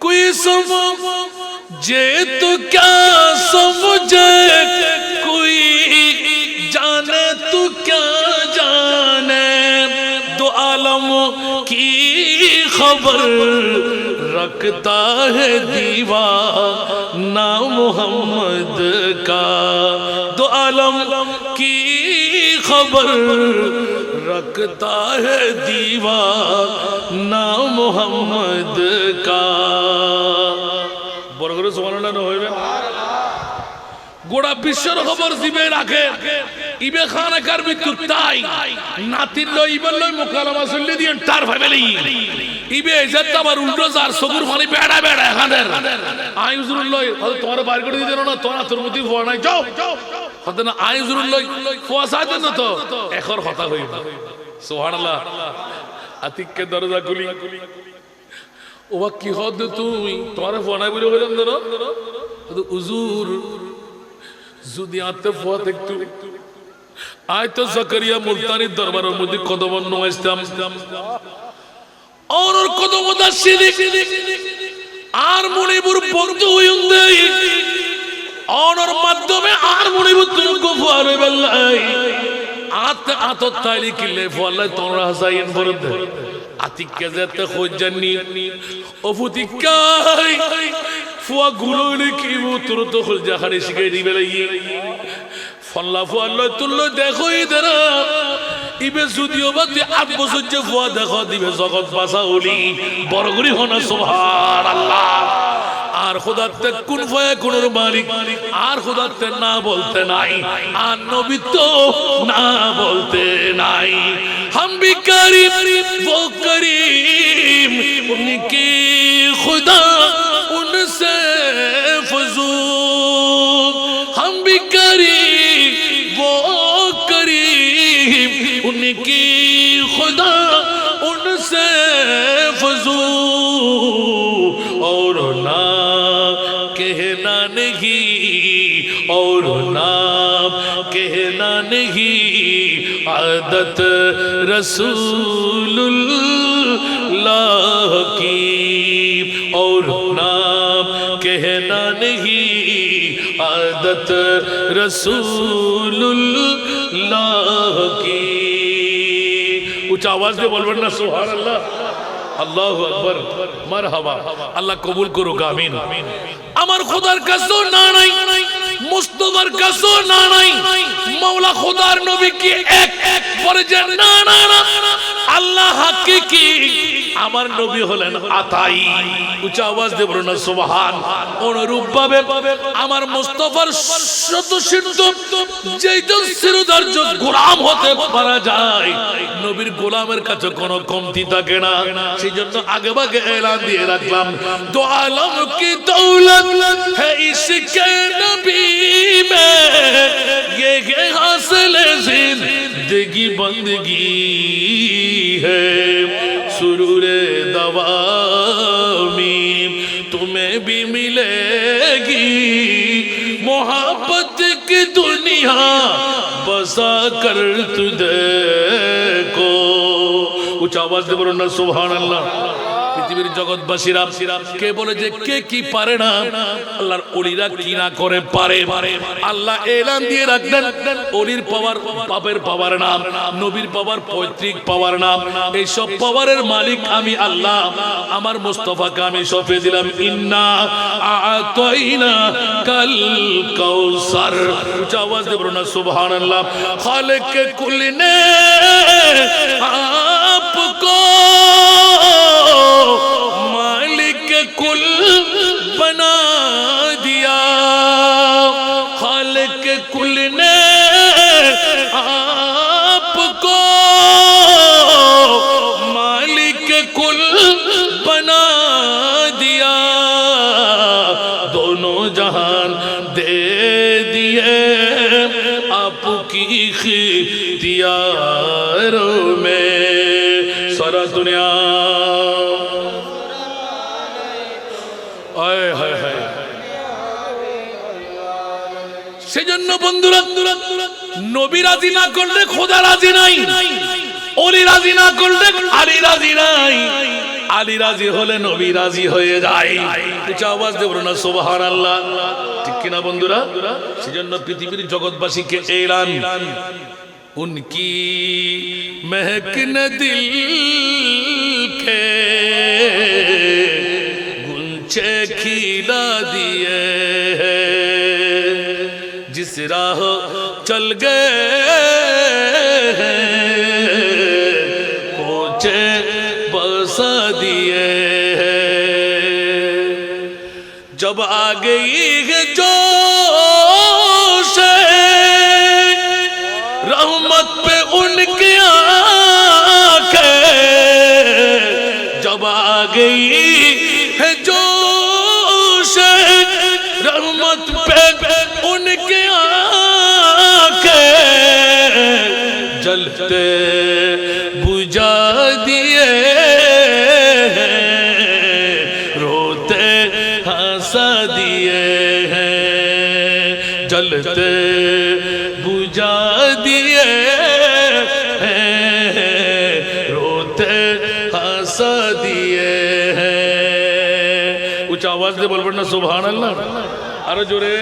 कोई समझे तो क्या समझे, कोई जाने तो क्या जाने, दो आलम की खबर रखता है दीवाना मोहम्मद का, दो आलम की खबर रखता है दीवाना मोहम्मद का। বড় করে সুবহানাল্লাহ হইবে। গোটা বিশ্বের খবর দিবে রাখে ইবে খানাকার মৃত্যু তাই নাতির লই ইবে লই মুকালামা চললি দিয়ে তার ভাবেলি ইবে ইজ্জত আবার উল্টো যার সগুর পানি বেড়া বেড়া এখানের আই হুজুর লই তোমার বাইর করে দিতে না তোরা তোর মতি ফোয়া নাই যাও হতে না আই হুজুর লই ফোয়াসা দেন না তো এখন কথা হইবে। সুবহানাল্লাহ। আতিককে দরজা খুলি ও কি হদ তুই তোমার ফোয়া নাই বলে হইলাম না হুজুর যদি আতে ফোয়া একটু আয় তো জাকারিয়া মুলতানির দরবারের মধ্যে কদম নওয়াইতাম আর কদম দাসিদি আর মনিপুর বন্ধু হইন দেই অনর মাধ্যমে আর মনিপুর তুমি গফার বেলাই আত আত তাইলি কিলে ফলে তোমরা হাসাইন বরদ আতিককে যেতে খোঁজানি অফুতিকাই ফুয়া গুলোনি কি তোর তো খোঁজ জাহারে শিখাই দিবে লাগি ফল্লা ফুয়া লয় তুললো দেখো ইদারা ইবে যদিও বা 8 বছর যে ফুয়া দেখো দিবে জগৎ বাসা হলি বড় করি হনা সুবহানাল্লাহ। আর খোদার তে কোন ফায়া কোনের মালিক আর খোদার তে না বলতে নাই আর নবী তো না বলতে নাই। हम भी करीम वो करीम उनकी खुदा उनसे फजूल, हम भी करीम वो करीम उनकी खुदा उनसे फजूल, और ना कहना नहीं और नाम कहना नहीं आदत रसूलुल्लाह की, और नाम कहना नहीं आदत रसूलुल्लाह की। ऊंचा आवाज में बोलবেন না সুবহানাল্লাহ, আল্লাহু আকবার, মারহাবা। আল্লাহ কবুল করুক, আমিন। আমার খোদার কাছেও না নাই, মুস্তাফার কাছেও না নাই, মাওলা খোদার নবী কি এক পরে যে না না না আল্লাহ হাকিকি আমার নবী হলেন আতাই। উচ্চ আওয়াজ দিয়ে বলুন না সুবহান। অনুরূপ ভাবে আমার মুস্তাফার শতসিদ্ধ যেইজন শিরোধার্য গোলাম হতে পারা যায়, নবীর গোলামের কাছে কোনো কমতি থাকে না। সেজন্য আগে ভাগে এলান দিয়ে রাখলাম, দো আলম কি দৌলত है इसके नबी में, ये हासिल जिंदगी बंदगी है, सुरूरे दवामी तुम्हें भी मिलेगी, मोहब्बत की दुनिया बसा कर तुझे को। उच्च आवाज दे बोलो ना सुभान अल्लाह। পৃথিবীর জগৎবাসীরা কে বলে যে কে কি পারে না, আল্লাহর ওলিরা কি না করে পারে। আল্লাহ এলান দিয়ে রাখলেন ওলির পাওয়ার বাপের পাওয়ার নাম, নবীর পাওয়ার পৈতৃক পাওয়ার নাম, এই সব পাওয়ারের মালিক আমি আল্লাহ। আমার মুস্তাফাকে আমি সঁপে দিলাম ইন্না আতাইনা কাল কাউসার। উচ্চ আওয়াজ দিয়ে বলুন না সুবহানাল্লাহ। খালিক কুল নে আপকো मालिक कुल बना दिया, खालिक कुल ने आपको मालिक कुल बना दिया, दोनों जहान दे दिए आपकी इख्तियारों में, सारा दुनिया সেজন্য বন্ধুরা নবী রাজি না করলে খোদা রাজি নাই, ওলি রাজি না করলে আলী রাজি নাই। আলী রাজি হলে নবী রাজি হয়ে যায়। উঁচা আওয়াজ দিয়ে বলো না সুবহানাল্লাহ। ঠিক কিনা বন্ধুরা? সেজন্য পৃথিবীর জগৎবাসীকে এলান, উনকি महक ने दिल के गुंचे खिला दिए हैं, जिस राह चल गए कोचे बसा दिए हैं। जब आ गई है जोश रहमत पे उनकी आंखें, जब आ गई है जोश रहमत पे उनकी आंखें, जलते बुझा दिए हैं, रोते हंसा दिए हैं, जलते बुझा दिए हैं, रोते हंसा दिए हैं। उच्च आवाज से बोल पड़ना सुभान अल्लाह। अरे जोरे